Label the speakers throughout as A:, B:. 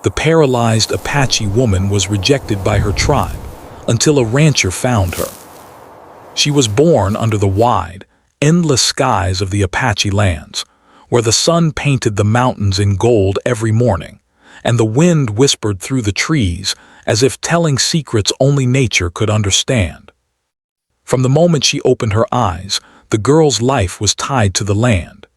A: the paralyzed Apache woman was rejected by her tribe until a rancher found her. She was born under the wide, endless skies of the Apache lands, where the sun painted the mountains in gold every morning, and the wind whispered through the trees as if telling secrets only nature could understand. From the moment she opened her eyes, the girl's life was tied to the land.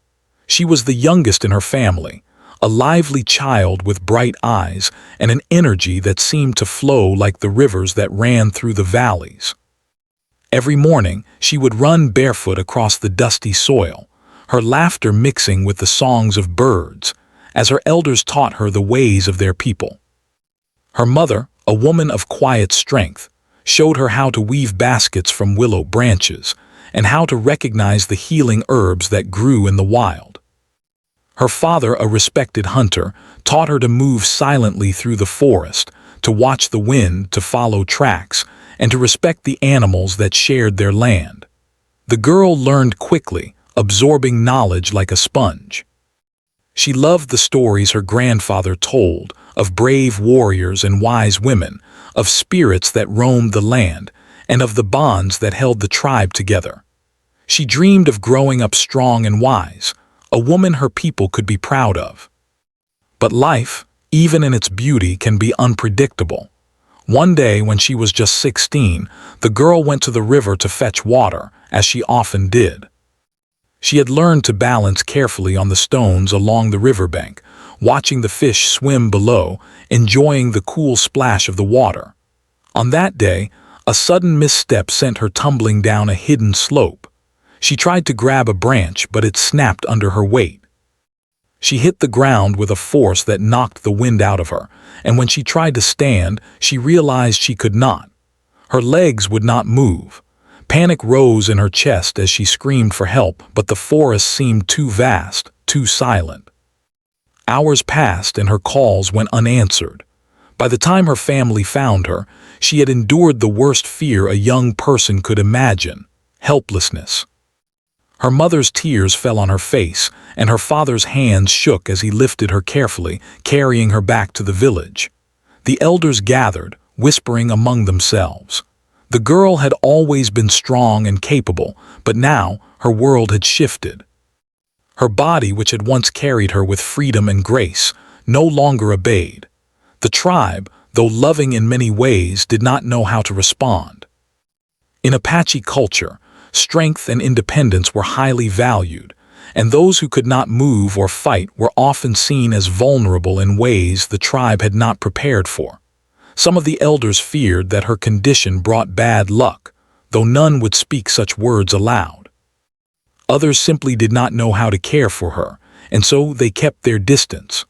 A: She was the youngest in her family, a lively child with bright eyes and an energy that seemed to flow like the rivers that ran through the valleys. Every morning, she would run barefoot across the dusty soil, her laughter mixing with the songs of birds, as her elders taught her the ways of their people. Her mother, a woman of quiet strength, showed her how to weave baskets from willow branches and how to recognize the healing herbs that grew in the wild. Her father, a respected hunter, taught her to move silently through the forest, to watch the wind, to follow tracks, and to respect the animals that shared their land. The girl learned quickly, absorbing knowledge like a sponge. She loved the stories her grandfather told of brave warriors and wise women, of spirits that roamed the land, and of the bonds that held the tribe together. She dreamed of growing up strong and wise, a woman her people could be proud of. But life, even in its beauty, can be unpredictable. One day, when she was just 16, the girl went to the river to fetch water, as she often did. She had learned to balance carefully on the stones along the riverbank, watching the fish swim below, enjoying the cool splash of the water. On that day, a sudden misstep sent her tumbling down a hidden slope. She tried to grab a branch, but it snapped under her weight. She hit the ground with a force that knocked the wind out of her, and when she tried to stand, she realized she could not. Her legs would not move. Panic rose in her chest as she screamed for help, but the forest seemed too vast, too silent. Hours passed and her calls went unanswered. By the time her family found her, she had endured the worst fear a young person could imagine: helplessness. Her mother's tears fell on her face, and her father's hands shook as he lifted her carefully, carrying her back to the village. The elders gathered, whispering among themselves. The girl had always been strong and capable, but now her world had shifted. Her body, which had once carried her with freedom and grace, no longer obeyed. The tribe, though loving in many ways, did not know how to respond. In Apache culture, strength and independence were highly valued, and those who could not move or fight were often seen as vulnerable in ways the tribe had not prepared for. Some of the elders feared that her condition brought bad luck, though none would speak such words aloud. Others simply did not know how to care for her, and so they kept their distance.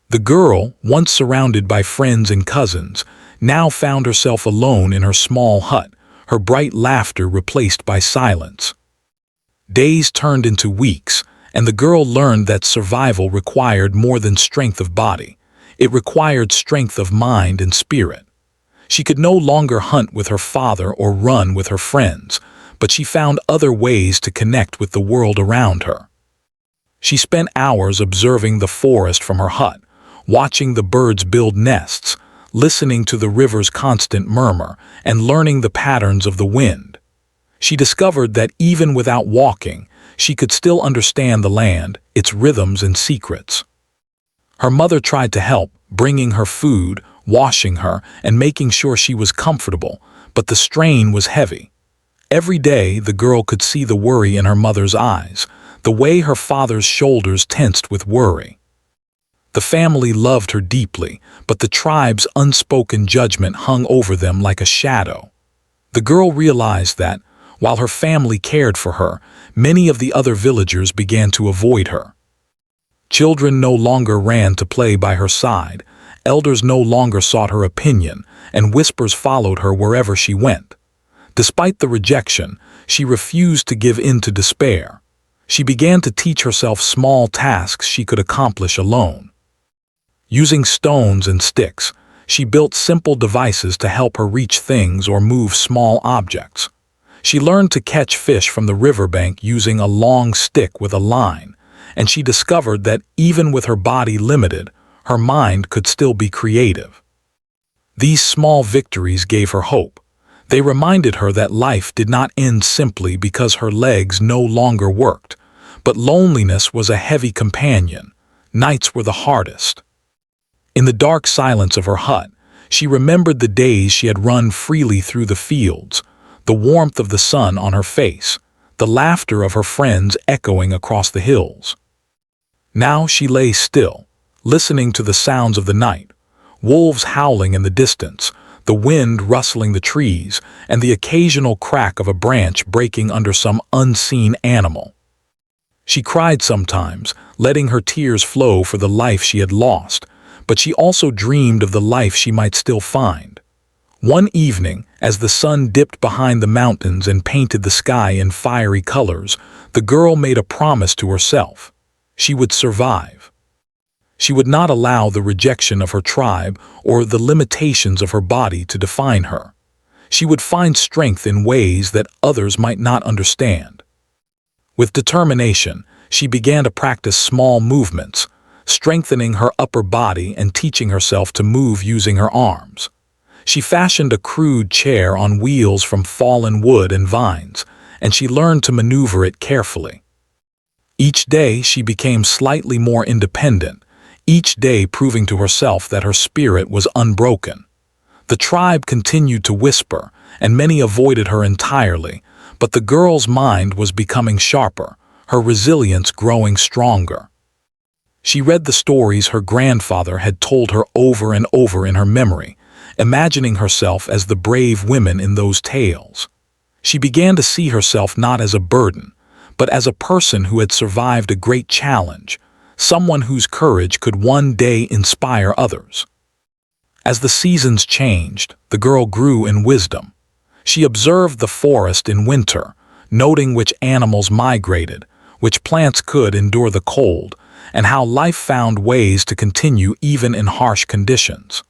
A: The girl, once surrounded by friends and cousins, now found herself alone in her small hut, her bright laughter replaced by silence. Days turned into weeks, and the girl learned that survival required more than strength of body. It required strength of mind and spirit. She could no longer hunt with her father or run with her friends, but she found other ways to connect with the world around her. She spent hours observing the forest from her hut, watching the birds build nests, listening to the river's constant murmur, and learning the patterns of the wind. She discovered that even without walking, she could still understand the land, its rhythms and secrets. Her mother tried to help, bringing her food, washing her, and making sure she was comfortable, but the strain was heavy. Every day, the girl could see the worry in her mother's eyes, the way her father's shoulders tensed with worry. The family loved her deeply, but the tribe's unspoken judgment hung over them like a shadow. The girl realized that, while her family cared for her, many of the other villagers began to avoid her. Children no longer ran to play by her side, elders no longer sought her opinion, and whispers followed her wherever she went. Despite the rejection, she refused to give in to despair. She began to teach herself small tasks she could accomplish alone. Using stones and sticks, she built simple devices to help her reach things or move small objects. She learned to catch fish from the riverbank using a long stick with a line, and she discovered that even with her body limited, her mind could still be creative. These small victories gave her hope. They reminded her that life did not end simply because her legs no longer worked, but loneliness was a heavy companion. Nights were the hardest. In the dark silence of her hut, she remembered the days she had run freely through the fields, the warmth of the sun on her face, the laughter of her friends echoing across the hills. Now she lay still, listening to the sounds of the night, wolves howling in the distance, the wind rustling the trees, and the occasional crack of a branch breaking under some unseen animal. She cried sometimes, letting her tears flow for the life she had lost, but she also dreamed of the life she might still find. One evening, as the sun dipped behind the mountains and painted the sky in fiery colors, the girl made a promise to herself. She would survive. She would not allow the rejection of her tribe or the limitations of her body to define her. She would find strength in ways that others might not understand. With determination, she began to practice small movements, strengthening her upper body and teaching herself to move using her arms. She fashioned a crude chair on wheels from fallen wood and vines, and she learned to maneuver it carefully. Each day she became slightly more independent, each day proving to herself that her spirit was unbroken. The tribe continued to whisper, and many avoided her entirely, but the girl's mind was becoming sharper, her resilience growing stronger. She read the stories her grandfather had told her over and over in her memory, imagining herself as the brave women in those tales. She began to see herself not as a burden, but as a person who had survived a great challenge, someone whose courage could one day inspire others. As the seasons changed, the girl grew in wisdom. She observed the forest in winter, noting which animals migrated, which plants could endure the cold, and how life found ways to continue even in harsh conditions.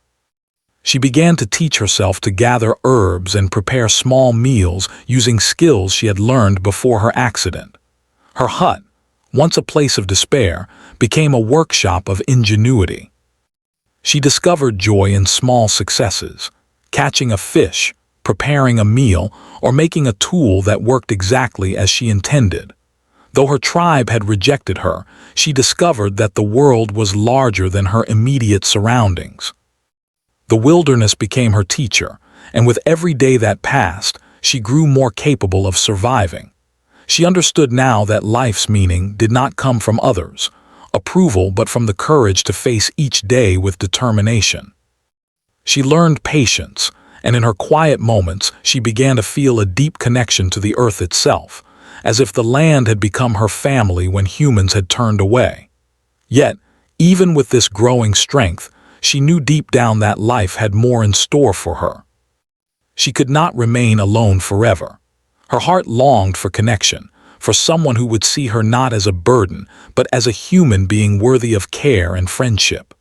A: She began to teach herself to gather herbs and prepare small meals using skills she had learned before her accident. Her hut, once a place of despair, became a workshop of ingenuity. She discovered joy in small successes, catching a fish, preparing a meal, or making a tool that worked exactly as she intended. Though her tribe had rejected her, she discovered that the world was larger than her immediate surroundings. The wilderness became her teacher, and with every day that passed, she grew more capable of surviving. She understood now that life's meaning did not come from others, approval, but from the courage to face each day with determination. She learned patience, and in her quiet moments she began to feel a deep connection to the earth itself, as if the land had become her family when humans had turned away. Yet, even with this growing strength, she knew deep down that life had more in store for her. She could not remain alone forever. Her heart longed for connection, for someone who would see her not as a burden, but as a human being worthy of care and friendship.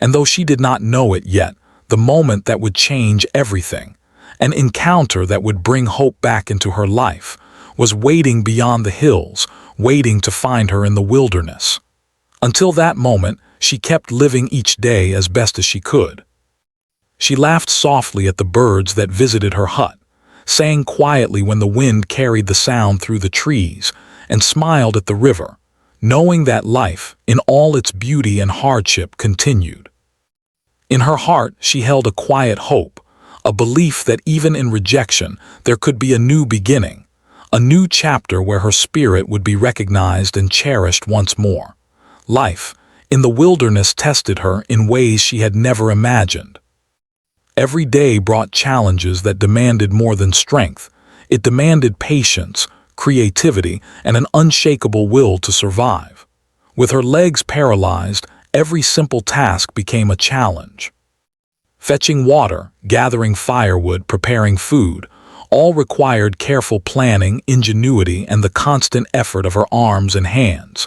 A: And though she did not know it yet, the moment that would change everything, an encounter that would bring hope back into her life, was waiting beyond the hills, waiting to find her in the wilderness. Until that moment, she kept living each day as best as she could. She laughed softly at the birds that visited her hut, sang quietly when the wind carried the sound through the trees, and smiled at the river, knowing that life, in all its beauty and hardship, continued. In her heart, she held a quiet hope, a belief that even in rejection, there could be a new beginning, a new chapter where her spirit would be recognized and cherished once more. Life, in the wilderness, tested her in ways she had never imagined. Every day brought challenges that demanded more than strength. It demanded patience, creativity, and an unshakable will to survive. With her legs paralyzed, every simple task became a challenge. Fetching water, gathering firewood, preparing food, all required careful planning, ingenuity, and the constant effort of her arms and hands.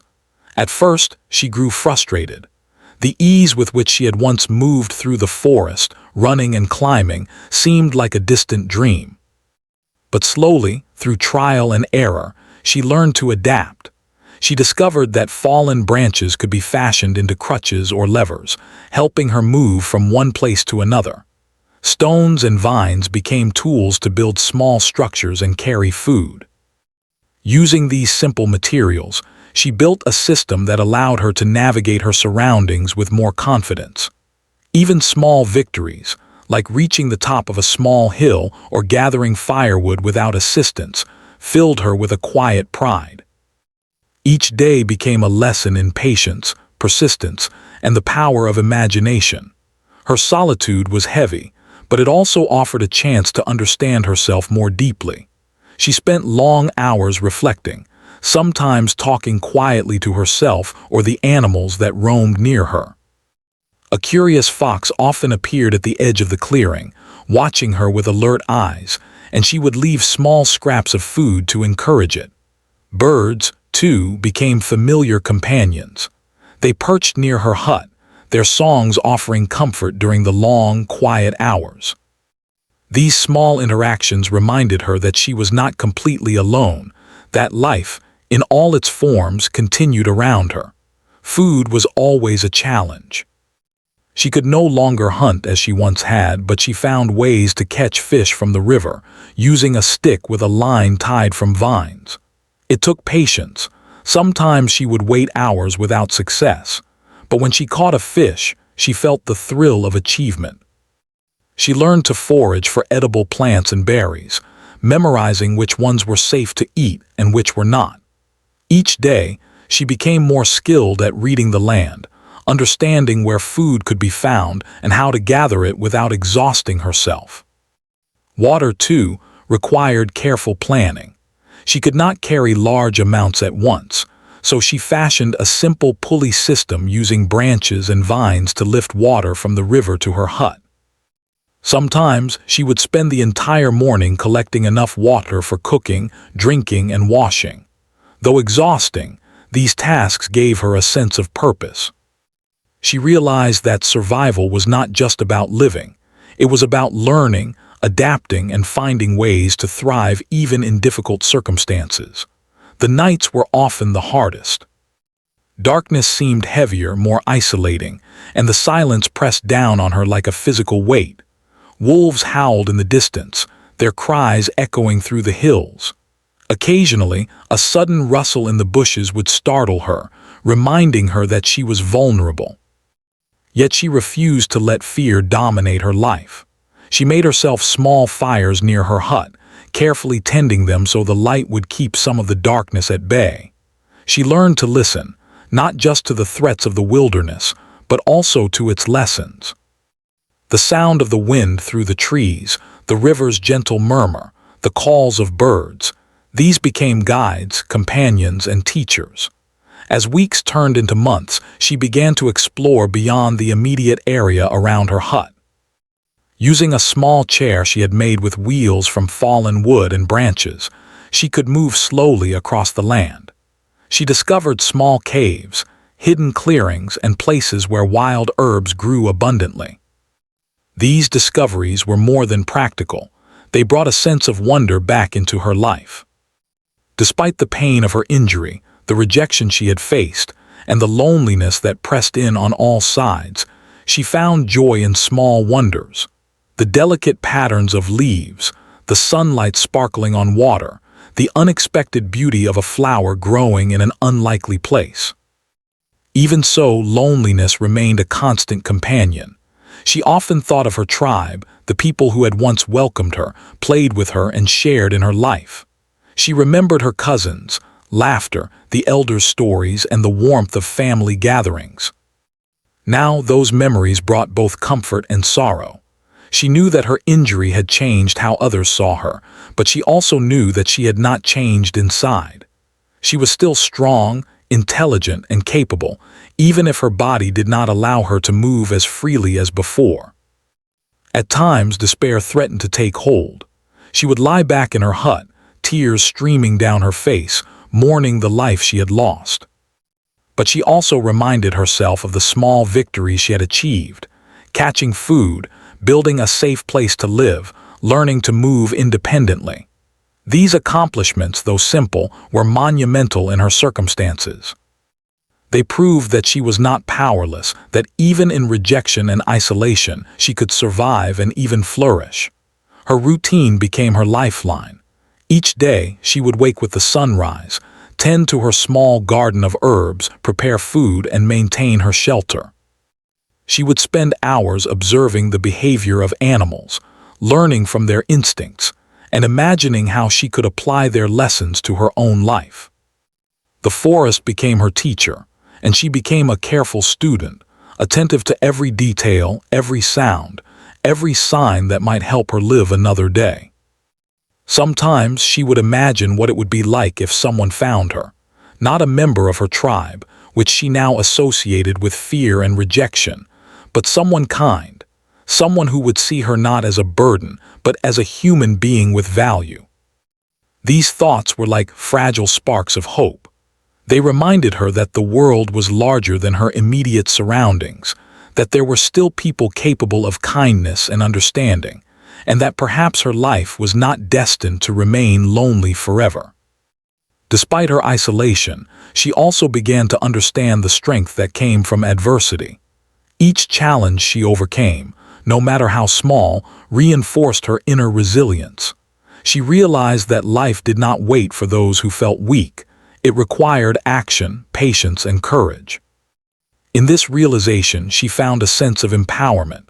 A: At first, she grew frustrated. The ease with which she had once moved through the forest, running and climbing, seemed like a distant dream. But slowly, through trial and error, she learned to adapt. She discovered that fallen branches could be fashioned into crutches or levers, helping her move from one place to another. Stones and vines became tools to build small structures and carry food. Using these simple materials, she built a system that allowed her to navigate her surroundings with more confidence. Even small victories, like reaching the top of a small hill or gathering firewood without assistance, filled her with a quiet pride. Each day became a lesson in patience, persistence, and the power of imagination. Her solitude was heavy, but it also offered a chance to understand herself more deeply. She spent long hours reflecting, sometimes talking quietly to herself or the animals that roamed near her. A curious fox often appeared at the edge of the clearing, watching her with alert eyes, and she would leave small scraps of food to encourage it. Birds, too, became familiar companions. They perched near her hut, their songs offering comfort during the long, quiet hours. These small interactions reminded her that she was not completely alone, that life, in all its forms, continued around her. Food was always a challenge. She could no longer hunt as she once had, but she found ways to catch fish from the river, using a stick with a line tied from vines. It took patience. Sometimes she would wait hours without success, but when she caught a fish, she felt the thrill of achievement. She learned to forage for edible plants and berries, memorizing which ones were safe to eat and which were not. Each day, she became more skilled at reading the land, understanding where food could be found and how to gather it without exhausting herself. Water, too, required careful planning. She could not carry large amounts at once, so she fashioned a simple pulley system using branches and vines to lift water from the river to her hut. Sometimes she would spend the entire morning collecting enough water for cooking, drinking, and washing. Though exhausting, these tasks gave her a sense of purpose. She realized that survival was not just about living. It was about learning, adapting, and finding ways to thrive even in difficult circumstances. The nights were often the hardest. Darkness seemed heavier, more isolating, and the silence pressed down on her like a physical weight. Wolves howled in the distance, their cries echoing through the hills. Occasionally, a sudden rustle in the bushes would startle her, reminding her that she was vulnerable. Yet she refused to let fear dominate her life. She made herself small fires near her hut, carefully tending them so the light would keep some of the darkness at bay. She learned to listen, not just to the threats of the wilderness, but also to its lessons. The sound of the wind through the trees, the river's gentle murmur, the calls of birds, these became guides, companions, and teachers. As weeks turned into months, she began to explore beyond the immediate area around her hut. Using a small chair she had made with wheels from fallen wood and branches, she could move slowly across the land. She discovered small caves, hidden clearings, and places where wild herbs grew abundantly. These discoveries were more than practical. They brought a sense of wonder back into her life. Despite the pain of her injury, the rejection she had faced, and the loneliness that pressed in on all sides, she found joy in small wonders. The delicate patterns of leaves, the sunlight sparkling on water, the unexpected beauty of a flower growing in an unlikely place. Even so, loneliness remained a constant companion. She often thought of her tribe, the people who had once welcomed her, played with her, and shared in her life. She remembered her cousins, laughter, the elders' stories, and the warmth of family gatherings. Now those memories brought both comfort and sorrow. She knew that her injury had changed how others saw her, but she also knew that she had not changed inside. She was still strong, intelligent, and capable, even if her body did not allow her to move as freely as before. At times, despair threatened to take hold. She would lie back in her hut, tears streaming down her face, mourning the life she had lost. But she also reminded herself of the small victories she had achieved: catching food, building a safe place to live, learning to move independently. These accomplishments, though simple, were monumental in her circumstances. They proved that she was not powerless, that even in rejection and isolation, she could survive and even flourish. Her routine became her lifeline. Each day, she would wake with the sunrise, tend to her small garden of herbs, prepare food, and maintain her shelter. She would spend hours observing the behavior of animals, learning from their instincts, and imagining how she could apply their lessons to her own life. The forest became her teacher, and she became a careful student, attentive to every detail, every sound, every sign that might help her live another day. Sometimes she would imagine what it would be like if someone found her, not a member of her tribe, which she now associated with fear and rejection, but someone kind, someone who would see her not as a burden, but as a human being with value. These thoughts were like fragile sparks of hope. They reminded her that the world was larger than her immediate surroundings, that there were still people capable of kindness and understanding, and that perhaps her life was not destined to remain lonely forever. Despite her isolation, she also began to understand the strength that came from adversity. Each challenge she overcame, no matter how small, reinforced her inner resilience. She realized that life did not wait for those who felt weak. It required action, patience, and courage. In this realization, she found a sense of empowerment.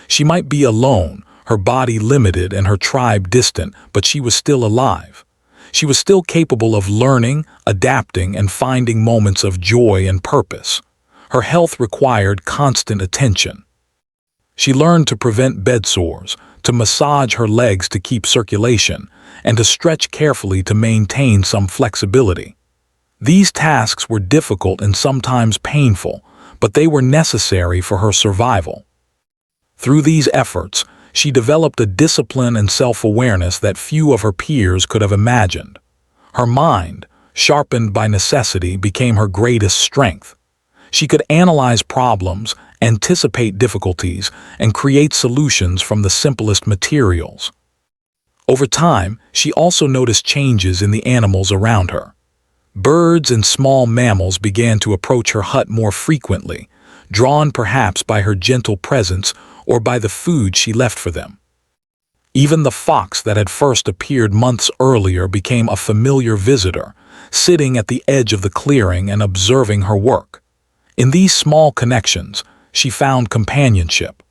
A: She might be alone, her body limited and her tribe distant, but she was still alive. She was still capable of learning, adapting, and finding moments of joy and purpose. Her health required constant attention. She learned to prevent bed sores, to massage her legs to keep circulation, and to stretch carefully to maintain some flexibility. These tasks were difficult and sometimes painful, but they were necessary for her survival. Through these efforts, she developed a discipline and self-awareness that few of her peers could have imagined. Her mind, sharpened by necessity, became her greatest strength. She could analyze problems, anticipate difficulties, and create solutions from the simplest materials. Over time, she also noticed changes in the animals around her. Birds and small mammals began to approach her hut more frequently, drawn perhaps by her gentle presence or by the food she left for them. Even the fox that had first appeared months earlier became a familiar visitor, sitting at the edge of the clearing and observing her work. In these small connections, she found companionship.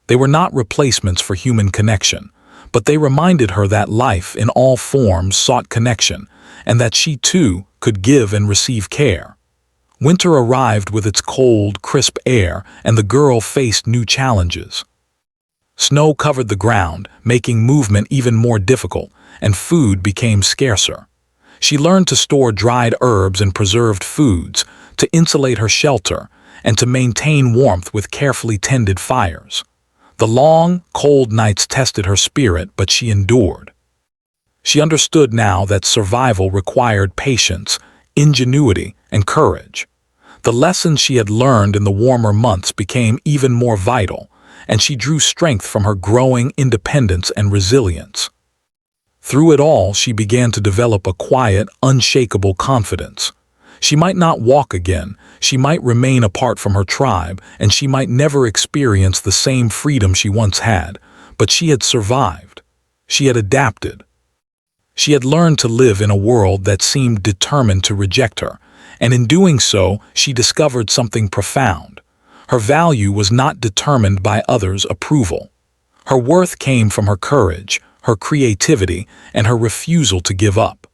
A: They were not replacements for human connection, but they reminded her that life in all forms sought connection, and that she too could give and receive care. Winter arrived with its cold, crisp air, and the girl faced new challenges. Snow covered the ground, making movement even more difficult, and food became scarcer. She learned to store dried herbs and preserved foods, to insulate her shelter, and to maintain warmth with carefully tended fires. The long, cold nights tested her spirit, but she endured. She understood now that survival required patience, ingenuity, and courage. The lessons she had learned in the warmer months became even more vital, and she drew strength from her growing independence and resilience. Through it all, she began to develop a quiet, unshakable confidence. She might not walk again, she might remain apart from her tribe, and she might never experience the same freedom she once had, but she had survived. She had adapted. She had learned to live in a world that seemed determined to reject her, and in doing so, she discovered something profound. Her value was not determined by others' approval. Her worth came from her courage, her creativity, and her refusal to give up.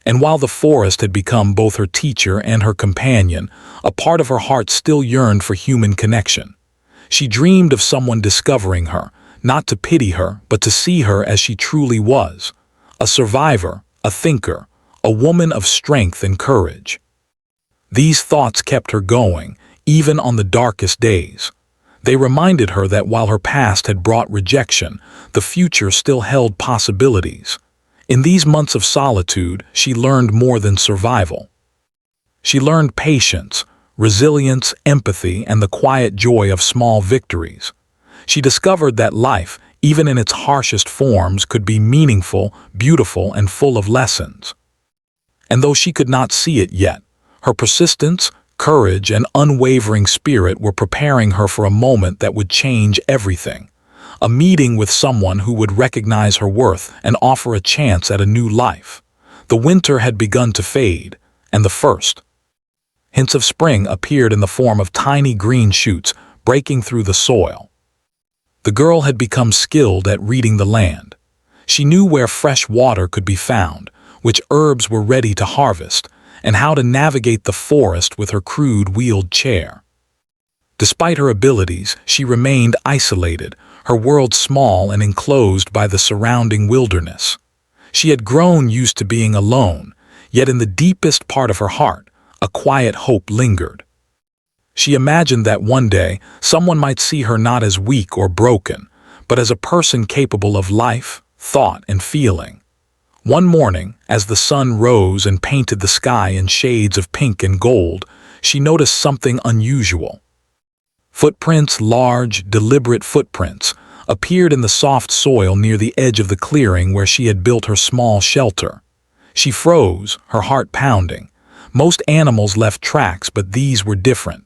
A: And while the forest had become both her teacher and her companion, a part of her heart still yearned for human connection. She dreamed of someone discovering her, not to pity her, but to see her as she truly was. A survivor, a thinker, a woman of strength and courage. These thoughts kept her going, even on the darkest days. They reminded her that while her past had brought rejection, the future still held possibilities. In these months of solitude, she learned more than survival. She learned patience, resilience, empathy, and the quiet joy of small victories. She discovered that life, even in its harshest forms, could be meaningful, beautiful, and full of lessons. And though she could not see it yet, her persistence, courage, and unwavering spirit were preparing her for a moment that would change everything. A meeting with someone who would recognize her worth and offer a chance at a new life. The winter had begun to fade, and the first hints of spring appeared in the form of tiny green shoots breaking through the soil. The girl had become skilled at reading the land. She knew where fresh water could be found, which herbs were ready to harvest, and how to navigate the forest with her crude wheeled chair. Despite her abilities, she remained isolated, her world small and enclosed by the surrounding wilderness. She had grown used to being alone, yet in the deepest part of her heart, a quiet hope lingered. She imagined that one day someone might see her not as weak or broken, but as a person capable of life, thought, and feeling. One morning, as the sun rose and painted the sky in shades of pink and gold, she noticed something unusual. Footprints, large, deliberate footprints, appeared in the soft soil near the edge of the clearing where she had built her small shelter. She froze, her heart pounding. Most animals left tracks, but these were different.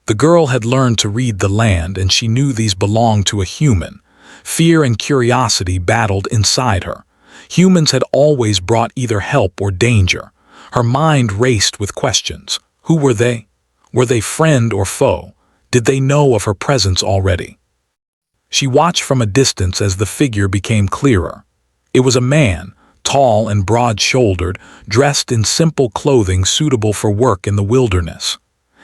A: The girl had learned to read the land, and she knew these belonged to a human. Fear and curiosity battled inside her. Humans had always brought either help or danger. Her mind raced with questions. Who were they? Were they friend or foe? Did they know of her presence already? She watched from a distance as the figure became clearer. It was a man, tall and broad-shouldered, dressed in simple clothing suitable for work in the wilderness.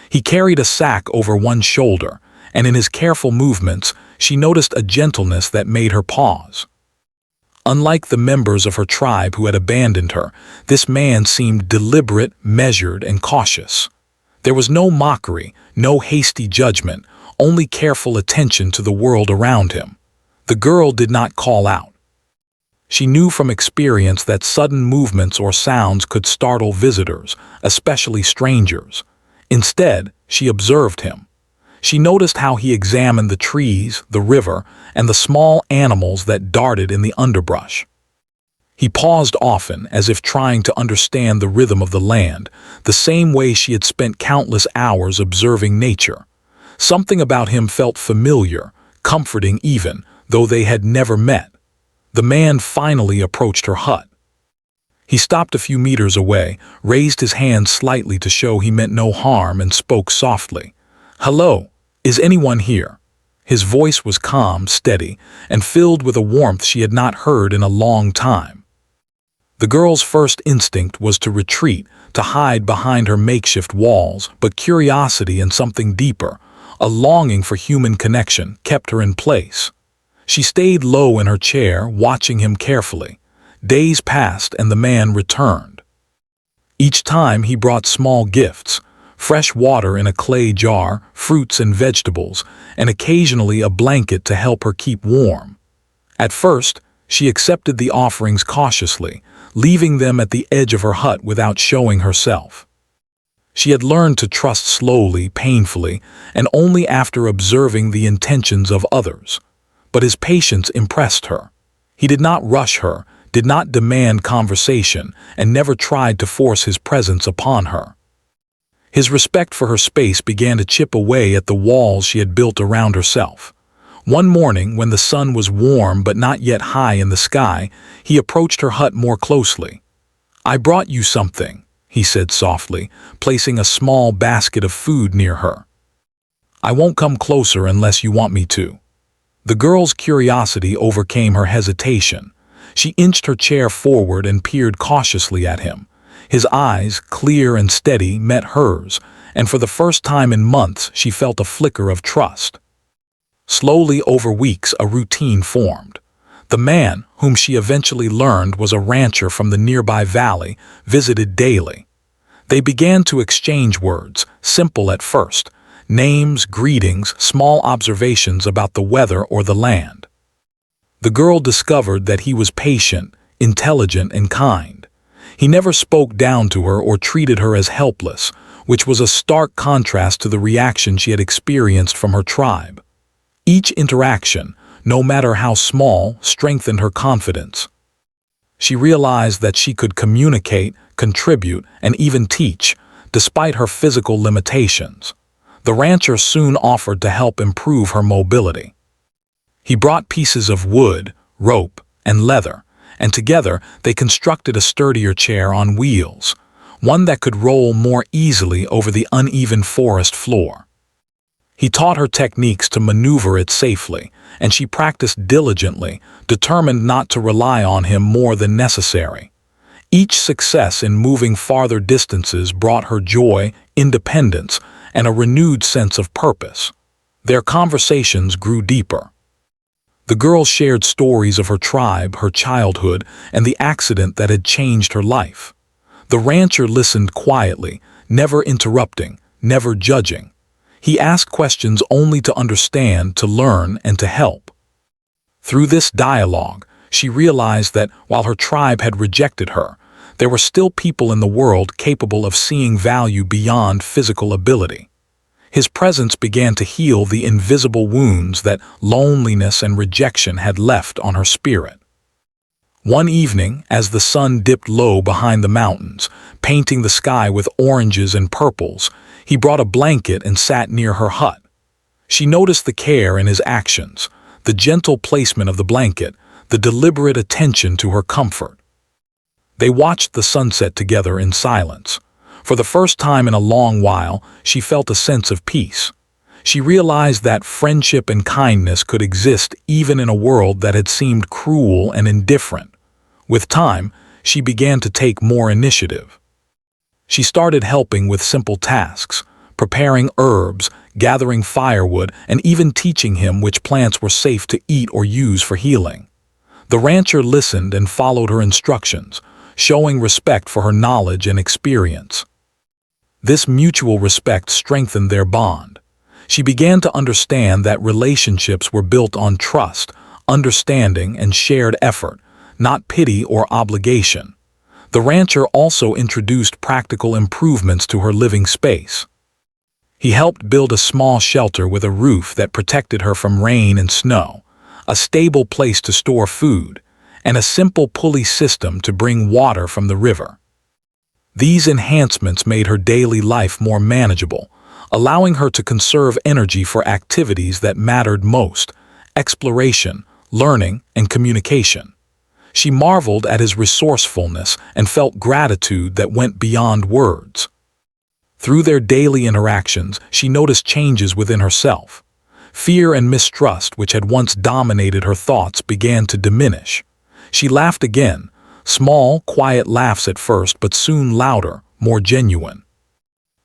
A: He carried a sack over one shoulder, and in his careful movements, she noticed a gentleness that made her pause. Unlike the members of her tribe who had abandoned her, this man seemed deliberate, measured, and cautious. There was no mockery, no hasty judgment, only careful attention to the world around him. The girl did not call out. She knew from experience that sudden movements or sounds could startle visitors, especially strangers. Instead, she observed him. She noticed how he examined the trees, the river, and the small animals that darted in the underbrush. He paused often, as if trying to understand the rhythm of the land, the same way she had spent countless hours observing nature. Something about him felt familiar, comforting even, though they had never met. The man finally approached her hut. He stopped a few meters away, raised his hand slightly to show he meant no harm, and spoke softly. "Hello, is anyone here?" His voice was calm, steady, and filled with a warmth she had not heard in a long time. The girl's first instinct was to retreat, to hide behind her makeshift walls, but curiosity and something deeper, a longing for human connection, kept her in place. She stayed low in her chair, watching him carefully. Days passed and the man returned. Each time he brought small gifts, fresh water in a clay jar, fruits and vegetables, and occasionally a blanket to help her keep warm. At first, she accepted the offerings cautiously, leaving them at the edge of her hut without showing herself. She had learned to trust slowly, painfully, and only after observing the intentions of others. But his patience impressed her. He did not rush her, did not demand conversation, and never tried to force his presence upon her. His respect for her space began to chip away at the walls she had built around herself. One morning, when the sun was warm but not yet high in the sky, he approached her hut more closely. "I brought you something," he said softly, placing a small basket of food near her. "I won't come closer unless you want me to." The girl's curiosity overcame her hesitation. She inched her chair forward and peered cautiously at him. His eyes, clear and steady, met hers, and for the first time in months she felt a flicker of trust. Slowly, over weeks, a routine formed. The man, whom she eventually learned was a rancher from the nearby valley, visited daily. They began to exchange words, simple at first, names, greetings, small observations about the weather or the land. The girl discovered that he was patient, intelligent, and kind. He never spoke down to her or treated her as helpless, which was a stark contrast to the reaction she had experienced from her tribe. Each interaction, no matter how small, strengthened her confidence. She realized that she could communicate, contribute, and even teach, despite her physical limitations. The rancher soon offered to help improve her mobility. He brought pieces of wood, rope, and leather, and together they constructed a sturdier chair on wheels, one that could roll more easily over the uneven forest floor. He taught her techniques to maneuver it safely, and she practiced diligently, determined not to rely on him more than necessary. Each success in moving farther distances brought her joy, independence, and a renewed sense of purpose. Their conversations grew deeper. The girl shared stories of her tribe, her childhood, and the accident that had changed her life. The rancher listened quietly, never interrupting, never judging. He asked questions only to understand, to learn, and to help. Through this dialogue, she realized that while her tribe had rejected her, there were still people in the world capable of seeing value beyond physical ability. His presence began to heal the invisible wounds that loneliness and rejection had left on her spirit. One evening, as the sun dipped low behind the mountains, painting the sky with oranges and purples, he brought a blanket and sat near her hut. She noticed the care in his actions, the gentle placement of the blanket, the deliberate attention to her comfort. They watched the sunset together in silence. For the first time in a long while, she felt a sense of peace. She realized that friendship and kindness could exist even in a world that had seemed cruel and indifferent. With time, she began to take more initiative. She started helping with simple tasks, preparing herbs, gathering firewood, and even teaching him which plants were safe to eat or use for healing. The rancher listened and followed her instructions, showing respect for her knowledge and experience. This mutual respect strengthened their bond. She began to understand that relationships were built on trust, understanding, and shared effort, not pity or obligation. The rancher also introduced practical improvements to her living space. He helped build a small shelter with a roof that protected her from rain and snow, a stable place to store food, and a simple pulley system to bring water from the river. These enhancements made her daily life more manageable, allowing her to conserve energy for activities that mattered most: exploration, learning, and communication. She marveled at his resourcefulness and felt gratitude that went beyond words. Through their daily interactions, she noticed changes within herself. Fear and mistrust, which had once dominated her thoughts, began to diminish. She laughed again, small, quiet laughs at first, but soon louder, more genuine.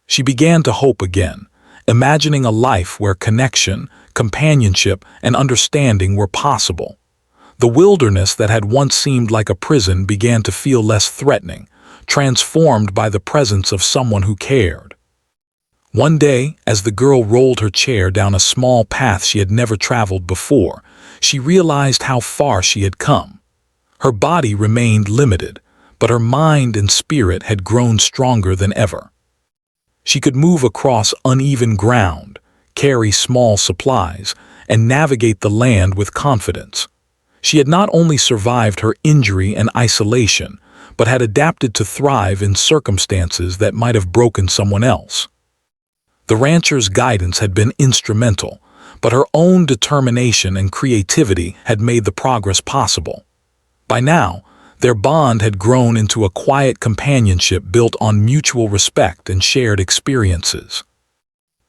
A: She began to hope again, imagining a life where connection, companionship, and understanding were possible. The wilderness that had once seemed like a prison began to feel less threatening, transformed by the presence of someone who cared. One day, as the girl rolled her chair down a small path she had never traveled before, she realized how far she had come. Her body remained limited, but her mind and spirit had grown stronger than ever. She could move across uneven ground, carry small supplies, and navigate the land with confidence. She had not only survived her injury and isolation, but had adapted to thrive in circumstances that might have broken someone else. The rancher's guidance had been instrumental, but her own determination and creativity had made the progress possible. By now, their bond had grown into a quiet companionship built on mutual respect and shared experiences.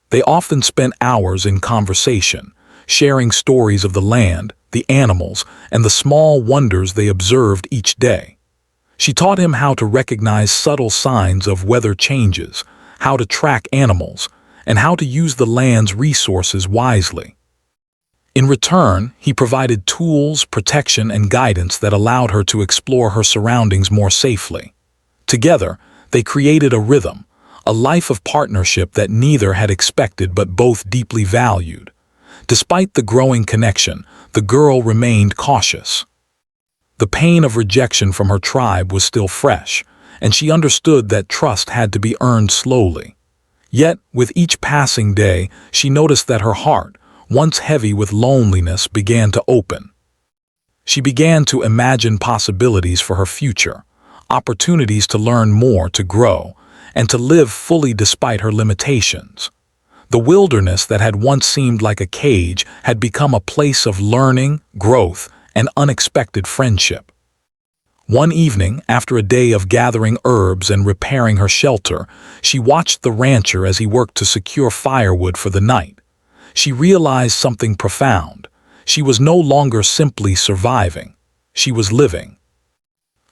A: They often spent hours in conversation, sharing stories of the land, the animals, and the small wonders they observed each day. She taught him how to recognize subtle signs of weather changes, how to track animals, and how to use the land's resources wisely. In return, he provided tools, protection, and guidance that allowed her to explore her surroundings more safely. Together, they created a rhythm, a life of partnership that neither had expected but both deeply valued. Despite the growing connection, the girl remained cautious. The pain of rejection from her tribe was still fresh, and she understood that trust had to be earned slowly. Yet, with each passing day, she noticed that her heart, once heavy with loneliness, began to open. She began to imagine possibilities for her future, opportunities to learn more, to grow, and to live fully despite her limitations. The wilderness that had once seemed like a cage had become a place of learning, growth, and unexpected friendship. One evening, after a day of gathering herbs and repairing her shelter, she watched the rancher as he worked to secure firewood for the night. She realized something profound. She was no longer simply surviving. She was living.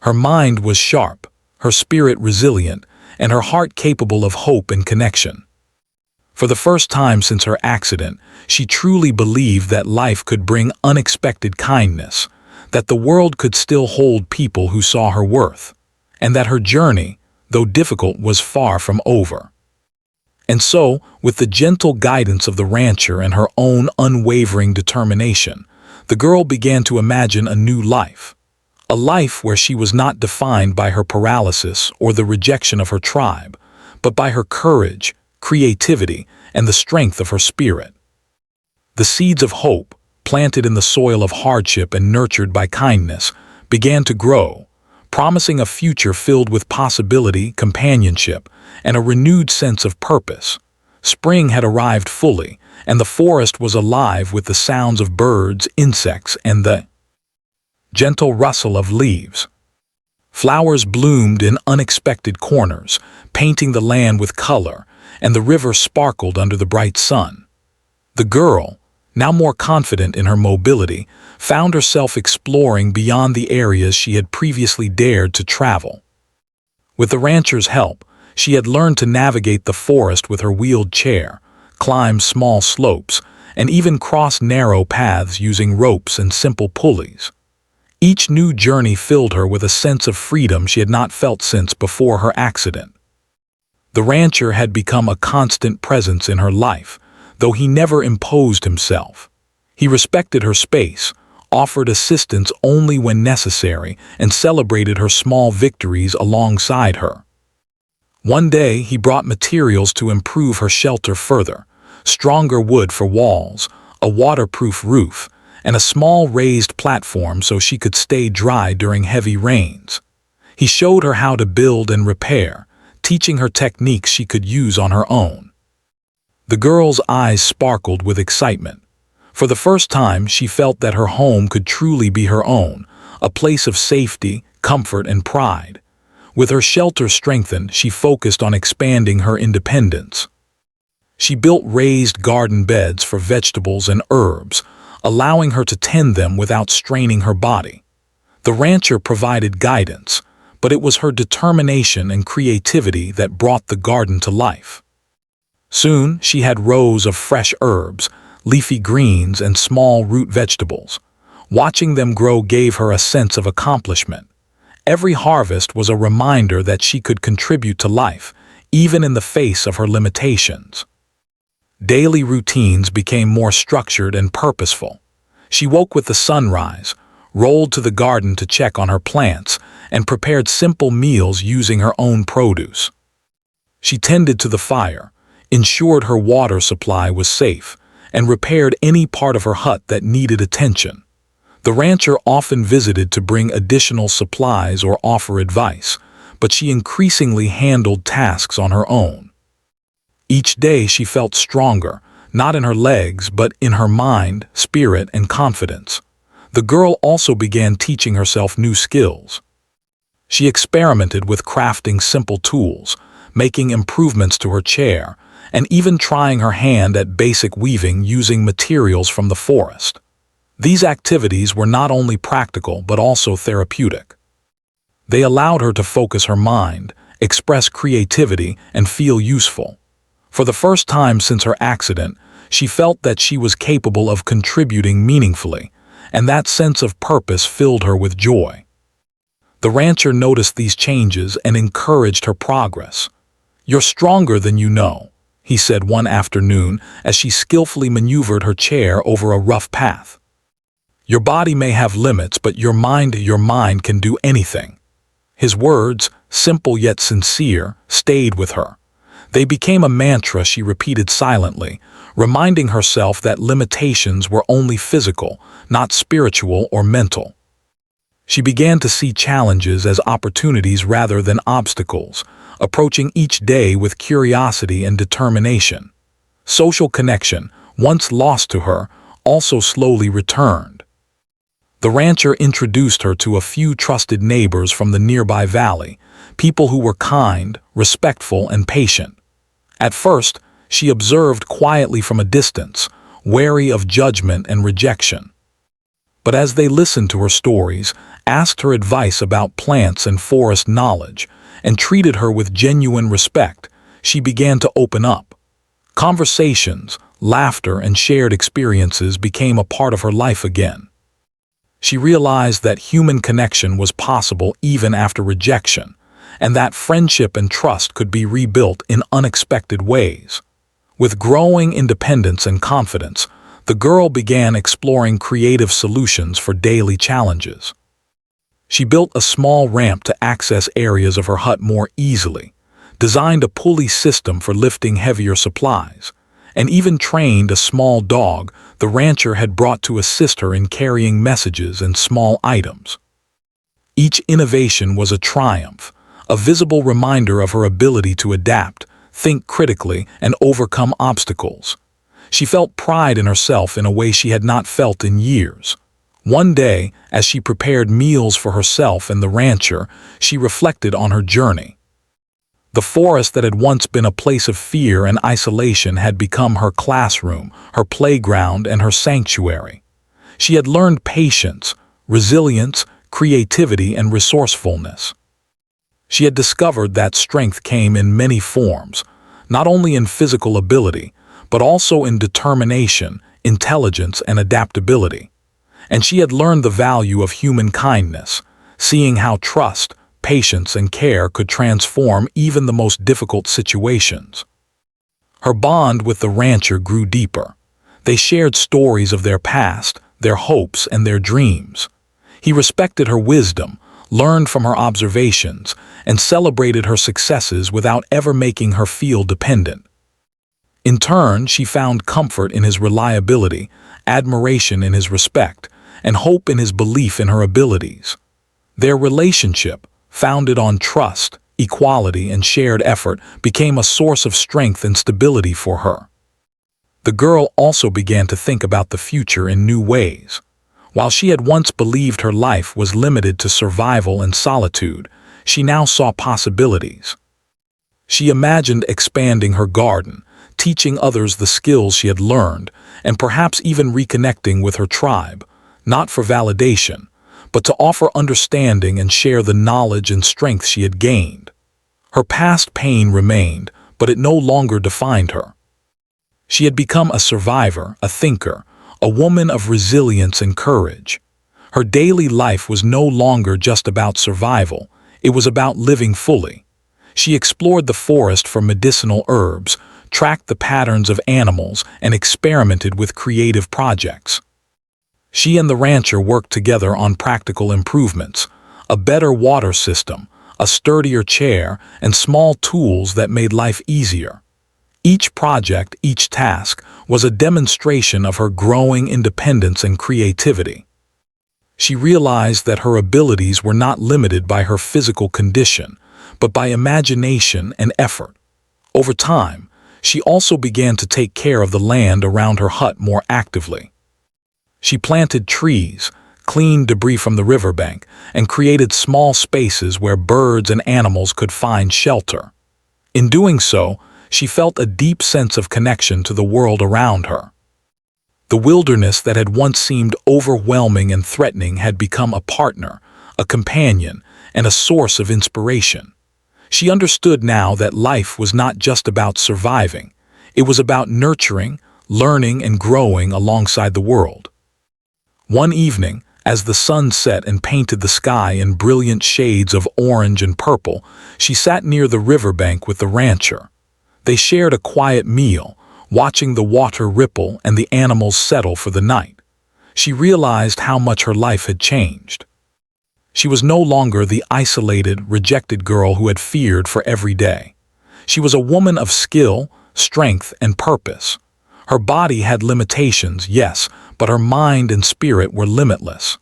A: Her mind was sharp, her spirit resilient, and her heart capable of hope and connection. For the first time since her accident, she truly believed that life could bring unexpected kindness, that the world could still hold people who saw her worth, and that her journey, though difficult, was far from over. And so, with the gentle guidance of the rancher and her own unwavering determination, the girl began to imagine a new life. A life where she was not defined by her paralysis or the rejection of her tribe, but by her courage, creativity, and the strength of her spirit. The seeds of hope, planted in the soil of hardship and nurtured by kindness, began to grow, promising a future filled with possibility, companionship, and a renewed sense of purpose. Spring had arrived fully, and the forest was alive with the sounds of birds, insects, and the gentle rustle of leaves. Flowers bloomed in unexpected corners, painting the land with color, and the river sparkled under the bright sun. The girl, now more confident in her mobility, found herself exploring beyond the areas she had previously dared to travel. With the rancher's help, she had learned to navigate the forest with her wheeled chair, climb small slopes, and even cross narrow paths using ropes and simple pulleys. Each new journey filled her with a sense of freedom she had not felt since before her accident. The rancher had become a constant presence in her life, though he never imposed himself. He respected her space, offered assistance only when necessary, and celebrated her small victories alongside her. One day, he brought materials to improve her shelter further: stronger wood for walls, a waterproof roof, and a small raised platform so she could stay dry during heavy rains. He showed her how to build and repair, teaching her techniques she could use on her own. The girl's eyes sparkled with excitement. For the first time, she felt that her home could truly be her own, a place of safety, comfort, and pride. With her shelter strengthened, she focused on expanding her independence. She built raised garden beds for vegetables and herbs, allowing her to tend them without straining her body. The rancher provided guidance, but it was her determination and creativity that brought the garden to life. Soon, she had rows of fresh herbs, leafy greens, and small root vegetables. Watching them grow gave her a sense of accomplishment. Every harvest was a reminder that she could contribute to life, even in the face of her limitations. Daily routines became more structured and purposeful. She woke with the sunrise, rolled to the garden to check on her plants, and prepared simple meals using her own produce. She tended to the fire, ensured her water supply was safe, and repaired any part of her hut that needed attention. The rancher often visited to bring additional supplies or offer advice, but she increasingly handled tasks on her own. Each day she felt stronger, not in her legs, but in her mind, spirit, and confidence. The girl also began teaching herself new skills. She experimented with crafting simple tools, making improvements to her chair, and even trying her hand at basic weaving using materials from the forest. These activities were not only practical but also therapeutic. They allowed her to focus her mind, express creativity, and feel useful. For the first time since her accident, she felt that she was capable of contributing meaningfully, and that sense of purpose filled her with joy. The rancher noticed these changes and encouraged her progress. "You're stronger than you know," he said one afternoon as she skillfully maneuvered her chair over a rough path. "Your body may have limits, but your mind can do anything." His words, simple yet sincere, stayed with her. They became a mantra she repeated silently, reminding herself that limitations were only physical, not spiritual or mental. She began to see challenges as opportunities rather than obstacles, approaching each day with curiosity and determination. Social connection, once lost to her, also slowly returned. The rancher introduced her to a few trusted neighbors from the nearby valley, people who were kind, respectful, and patient. At first, she observed quietly from a distance, wary of judgment and rejection. But as they listened to her stories, asked her advice about plants and forest knowledge, and treated her with genuine respect, she began to open up. Conversations, laughter, and shared experiences became a part of her life again. She realized that human connection was possible even after rejection, and that friendship and trust could be rebuilt in unexpected ways. With growing independence and confidence, the girl began exploring creative solutions for daily challenges. She built a small ramp to access areas of her hut more easily, designed a pulley system for lifting heavier supplies, and even trained a small dog the rancher had brought to assist her in carrying messages and small items. Each innovation was a triumph, a visible reminder of her ability to adapt, think critically, and overcome obstacles. She felt pride in herself in a way she had not felt in years. One day, as she prepared meals for herself and the rancher, she reflected on her journey. The forest that had once been a place of fear and isolation had become her classroom, her playground, and her sanctuary. She had learned patience, resilience, creativity, and resourcefulness. She had discovered that strength came in many forms, not only in physical ability, but also in determination, intelligence, and adaptability. And she had learned the value of human kindness, seeing how trust, patience, and care could transform even the most difficult situations. Her bond with the rancher grew deeper. They shared stories of their past, their hopes, and their dreams. He respected her wisdom, learned from her observations, and celebrated her successes without ever making her feel dependent. In turn, she found comfort in his reliability, admiration in his respect, and hope in his belief in her abilities. Their relationship, founded on trust, equality, and shared effort, became a source of strength and stability for her. The girl also began to think about the future in new ways. While she had once believed her life was limited to survival and solitude, she now saw possibilities. She imagined expanding her garden, teaching others the skills she had learned, and perhaps even reconnecting with her tribe, not for validation, but to offer understanding and share the knowledge and strength she had gained. Her past pain remained, but it no longer defined her. She had become a survivor, a thinker, a woman of resilience and courage. Her daily life was no longer just about survival, it was about living fully. She explored the forest for medicinal herbs, tracked the patterns of animals, and experimented with creative projects. She and the rancher worked together on practical improvements, a better water system, a sturdier chair, and small tools that made life easier. Each project, each task, was a demonstration of her growing independence and creativity. She realized that her abilities were not limited by her physical condition, but by imagination and effort. Over time, she also began to take care of the land around her hut more actively. She planted trees, cleaned debris from the riverbank, and created small spaces where birds and animals could find shelter. In doing so, she felt a deep sense of connection to the world around her. The wilderness that had once seemed overwhelming and threatening had become a partner, a companion, and a source of inspiration. She understood now that life was not just about surviving. It was about nurturing, learning, and growing alongside the world. One evening, as the sun set and painted the sky in brilliant shades of orange and purple, she sat near the riverbank with the rancher. They shared a quiet meal, watching the water ripple and the animals settle for the night. She realized how much her life had changed. She was no longer the isolated, rejected girl who had feared for every day. She was a woman of skill, strength, and purpose. Her body had limitations, yes, but her mind and spirit were limitless.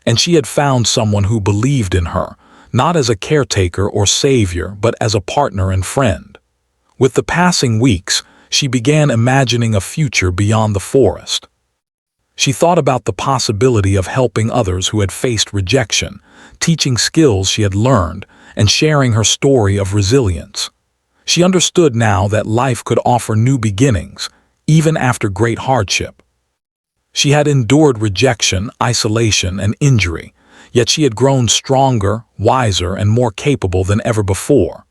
A: And she had found someone who believed in her, not as a caretaker or savior, but as a partner and friend. With the passing weeks, she began imagining a future beyond the forest. She thought about the possibility of helping others who had faced rejection, teaching skills she had learned, and sharing her story of resilience. She understood now that life could offer new beginnings, even after great hardship. She had endured rejection, isolation, and injury, yet she had grown stronger, wiser, and more capable than ever before.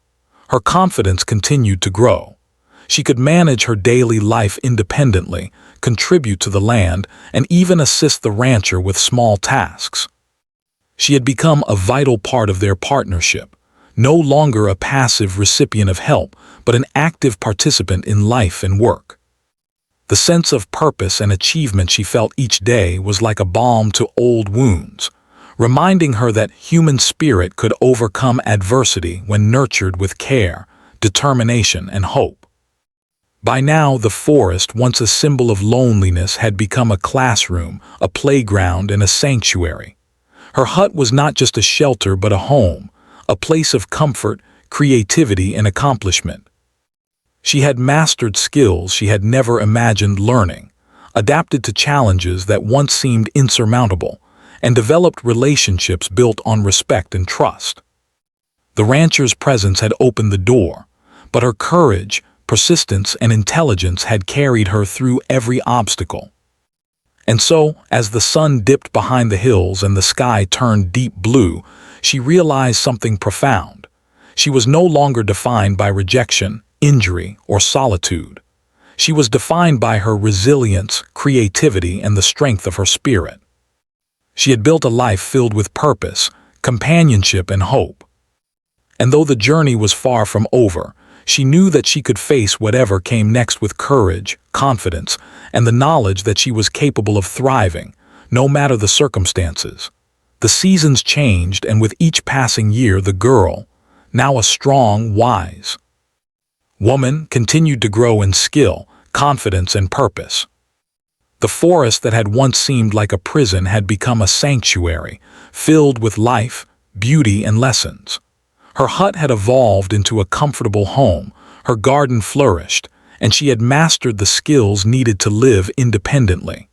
A: Her confidence continued to grow. She could manage her daily life independently, contribute to the land, and even assist the rancher with small tasks. She had become a vital part of their partnership, no longer a passive recipient of help, but an active participant in life and work. The sense of purpose and achievement she felt each day was like a balm to old wounds, reminding her that human spirit could overcome adversity when nurtured with care, determination, and hope. By now, the forest, once a symbol of loneliness, had become a classroom, a playground, and a sanctuary. Her hut was not just a shelter but a home, a place of comfort, creativity, and accomplishment. She had mastered skills she had never imagined learning, adapted to challenges that once seemed insurmountable, and developed relationships built on respect and trust. The rancher's presence had opened the door, but her courage, persistence, and intelligence had carried her through every obstacle. And so, as the sun dipped behind the hills and the sky turned deep blue, she realized something profound. She was no longer defined by rejection, injury, or solitude. She was defined by her resilience, creativity, and the strength of her spirit. She had built a life filled with purpose, companionship, and hope. And though the journey was far from over, she knew that she could face whatever came next with courage, confidence, and the knowledge that she was capable of thriving, no matter the circumstances. The seasons changed, and with each passing year, the girl, now a strong, wise woman, continued to grow in skill, confidence, and purpose. The forest that had once seemed like a prison had become a sanctuary, filled with life, beauty, and lessons. Her hut had evolved into a comfortable home, her garden flourished, and she had mastered the skills needed to live independently.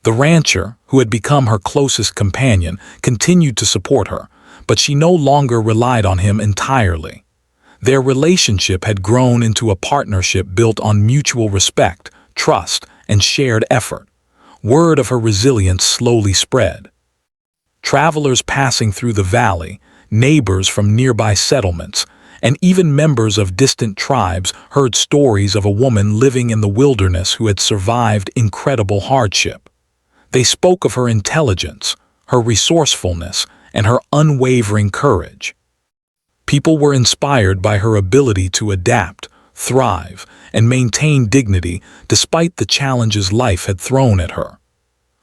A: The rancher, who had become her closest companion, continued to support her, but she no longer relied on him entirely. Their relationship had grown into a partnership built on mutual respect, trust, and shared effort. Word of her resilience slowly spread. Travelers passing through the valley, neighbors from nearby settlements, and even members of distant tribes heard stories of a woman living in the wilderness who had survived incredible hardship. They spoke of her intelligence, her resourcefulness, and her unwavering courage. People were inspired by her ability to adapt, thrive, and maintain dignity despite the challenges life had thrown at her.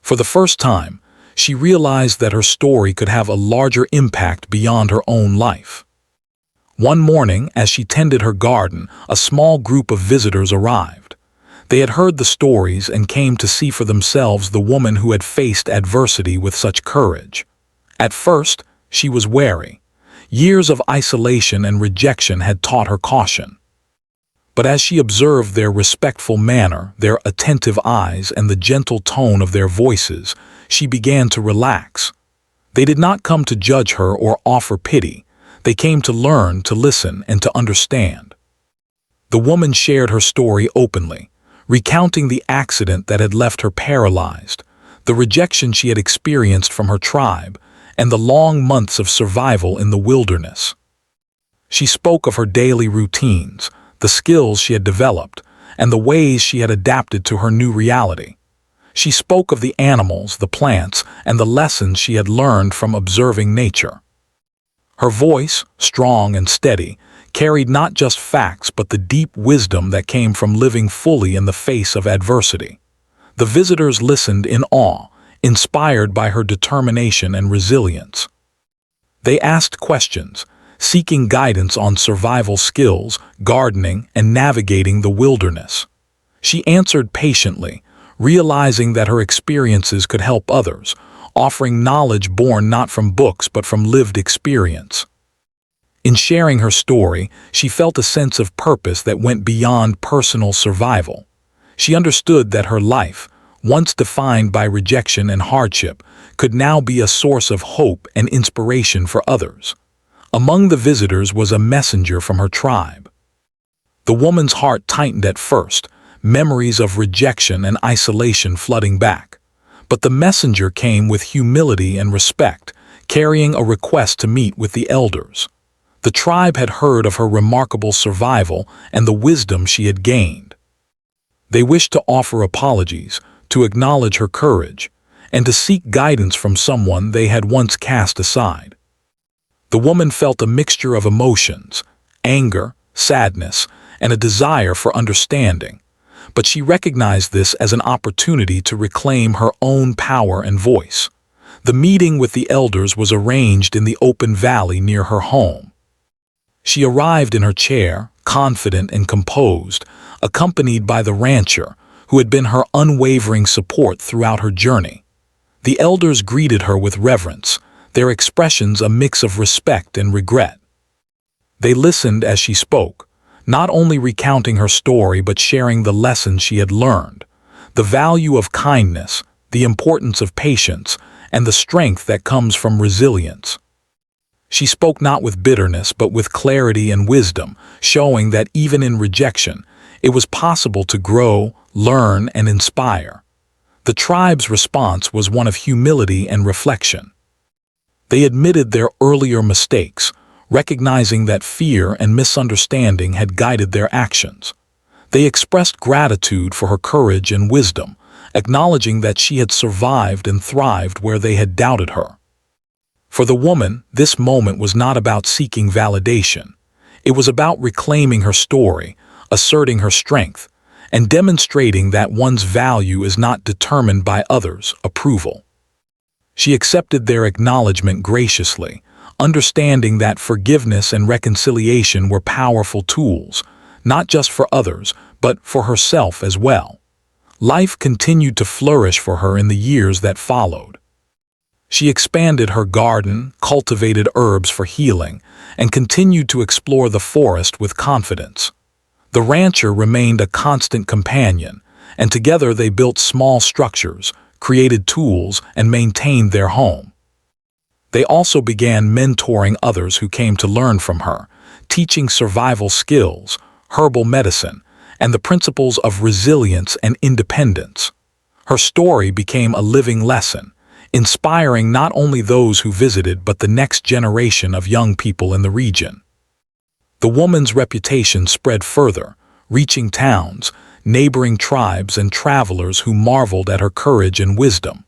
A: For the first time, she realized that her story could have a larger impact beyond her own life. One morning, as she tended her garden, a small group of visitors arrived. They had heard the stories and came to see for themselves the woman who had faced adversity with such courage. At first, she was wary. Years of isolation and rejection had taught her caution. But as she observed their respectful manner, their attentive eyes, and the gentle tone of their voices, she began to relax. They did not come to judge her or offer pity. They came to learn, to listen, and to understand. The woman shared her story openly, recounting the accident that had left her paralyzed, the rejection she had experienced from her tribe, and the long months of survival in the wilderness. She spoke of her daily routines, the skills she had developed, and the ways she had adapted to her new reality. She spoke of the animals, the plants, and the lessons she had learned from observing nature. Her voice, strong and steady, carried not just facts but the deep wisdom that came from living fully in the face of adversity. The visitors listened in awe, inspired by her determination and resilience. They asked questions, seeking guidance on survival skills, gardening, and navigating the wilderness. She answered patiently, realizing that her experiences could help others, offering knowledge born not from books but from lived experience. In sharing her story, she felt a sense of purpose that went beyond personal survival. She understood that her life, once defined by rejection and hardship, could now be a source of hope and inspiration for others. Among the visitors was a messenger from her tribe. The woman's heart tightened at first, memories of rejection and isolation flooding back. But the messenger came with humility and respect, carrying a request to meet with the elders. The tribe had heard of her remarkable survival and the wisdom she had gained. They wished to offer apologies, to acknowledge her courage, and to seek guidance from someone they had once cast aside. The woman felt a mixture of emotions, anger, sadness, and a desire for understanding, but she recognized this as an opportunity to reclaim her own power and voice. The meeting with the elders was arranged in the open valley near her home. She arrived in her chair, confident and composed, accompanied by the rancher, who had been her unwavering support throughout her journey. The elders greeted her with reverence, their expressions a mix of respect and regret. They listened as she spoke, not only recounting her story but sharing the lessons she had learned, the value of kindness, the importance of patience, and the strength that comes from resilience. She spoke not with bitterness but with clarity and wisdom, showing that even in rejection, it was possible to grow, learn, and inspire. The tribe's response was one of humility and reflection. They admitted their earlier mistakes, recognizing that fear and misunderstanding had guided their actions. They expressed gratitude for her courage and wisdom, acknowledging that she had survived and thrived where they had doubted her. For the woman, this moment was not about seeking validation. It was about reclaiming her story, asserting her strength, and demonstrating that one's value is not determined by others' approval. She accepted their acknowledgement graciously, understanding that forgiveness and reconciliation were powerful tools, not just for others, but for herself as well. Life continued to flourish for her in the years that followed. She expanded her garden, cultivated herbs for healing, and continued to explore the forest with confidence. The rancher remained a constant companion, and together they built small structures, created tools, and maintained their home. They also began mentoring others who came to learn from her, teaching survival skills, herbal medicine, and the principles of resilience and independence. Her story became a living lesson, inspiring not only those who visited but the next generation of young people in the region. The woman's reputation spread further, reaching towns, neighboring tribes, and travelers who marveled at her courage and wisdom.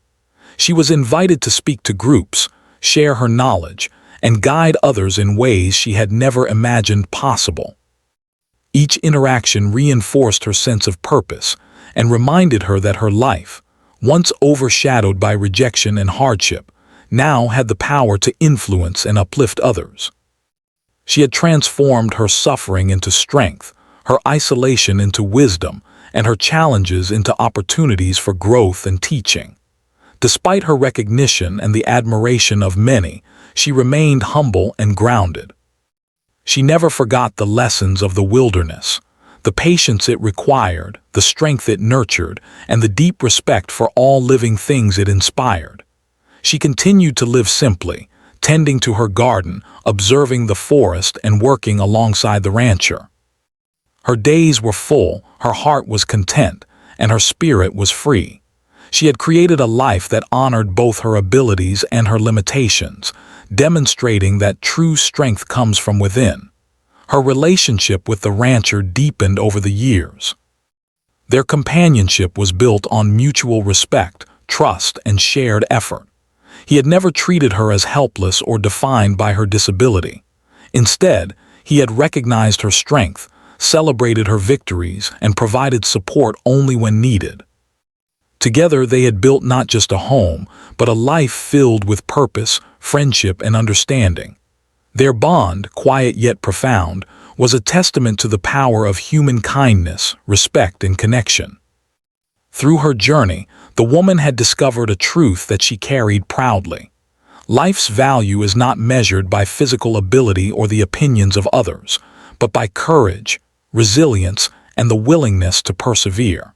A: She was invited to speak to groups, share her knowledge, and guide others in ways she had never imagined possible. Each interaction reinforced her sense of purpose and reminded her that her life, once overshadowed by rejection and hardship, now had the power to influence and uplift others. She had transformed her suffering into strength, her isolation into wisdom, and her challenges into opportunities for growth and teaching. Despite her recognition and the admiration of many, she remained humble and grounded. She never forgot the lessons of the wilderness, the patience it required, the strength it nurtured, and the deep respect for all living things it inspired. She continued to live simply, tending to her garden, observing the forest, and working alongside the rancher. Her days were full, her heart was content, and her spirit was free. She had created a life that honored both her abilities and her limitations, demonstrating that true strength comes from within. Her relationship with the rancher deepened over the years. Their companionship was built on mutual respect, trust, and shared effort. He had never treated her as helpless or defined by her disability. Instead, he had recognized her strength, celebrated her victories, and provided support only when needed. Together they had built not just a home, but a life filled with purpose, friendship, and understanding. Their bond, quiet yet profound, was a testament to the power of human kindness, respect, and connection. Through her journey, the woman had discovered a truth that she carried proudly. Life's value is not measured by physical ability or the opinions of others, but by courage, resilience, and the willingness to persevere.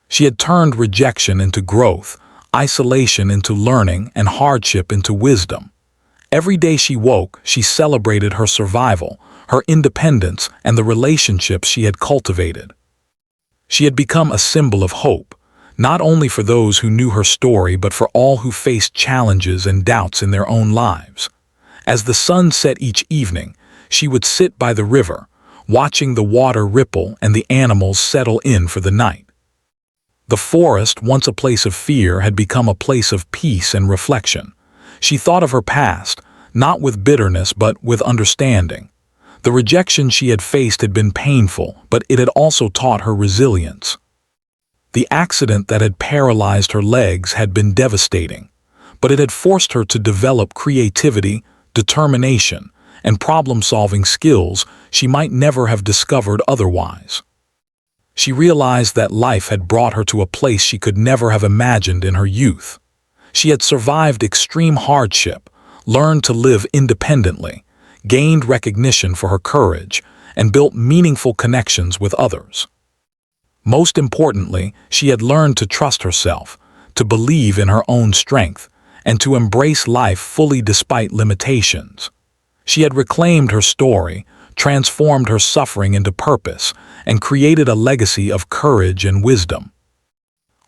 A: She had turned rejection into growth, isolation into learning, and hardship into wisdom. Every day she woke, she celebrated her survival, her independence, and the relationships she had cultivated. She had become a symbol of hope, not only for those who knew her story but for all who faced challenges and doubts in their own lives. As the sun set each evening, she would sit by the river, watching the water ripple and the animals settle in for the night. The forest, once a place of fear, had become a place of peace and reflection. She thought of her past, not with bitterness but with understanding. The rejection she had faced had been painful, but it had also taught her resilience. The accident that had paralyzed her legs had been devastating, but it had forced her to develop creativity, determination, and problem-solving skills she might never have discovered otherwise. She realized that life had brought her to a place she could never have imagined in her youth. She had survived extreme hardship, learned to live independently, gained recognition for her courage, and built meaningful connections with others. Most importantly, she had learned to trust herself, to believe in her own strength, and to embrace life fully despite limitations. She had reclaimed her story, transformed her suffering into purpose, and created a legacy of courage and wisdom.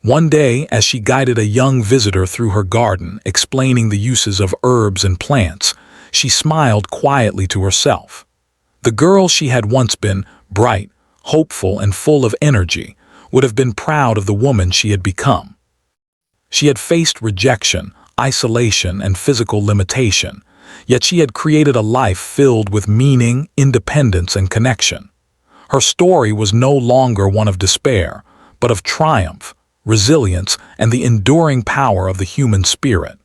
A: One day, as she guided a young visitor through her garden, explaining the uses of herbs and plants, she smiled quietly to herself. The girl she had once been, bright, hopeful, and full of energy, would have been proud of the woman she had become. She had faced rejection, isolation, and physical limitation, yet she had created a life filled with meaning, independence, and connection. Her story was no longer one of despair, but of triumph, resilience, and the enduring power of the human spirit.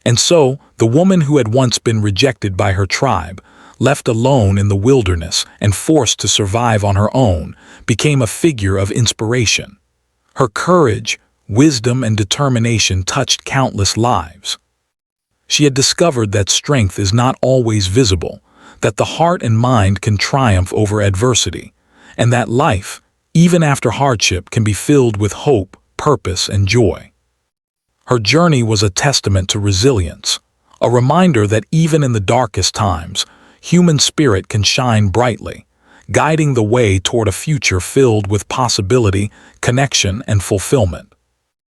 A: And so, the woman who had once been rejected by her tribe, left alone in the wilderness and forced to survive on her own, became a figure of inspiration. Her courage, wisdom, and determination touched countless lives. She had discovered that strength is not always visible, that the heart and mind can triumph over adversity, and that life, even after hardship, can be filled with hope, purpose, and joy. Her journey was a testament to resilience, a reminder that even in the darkest times, human spirit can shine brightly, guiding the way toward a future filled with possibility, connection, and fulfillment.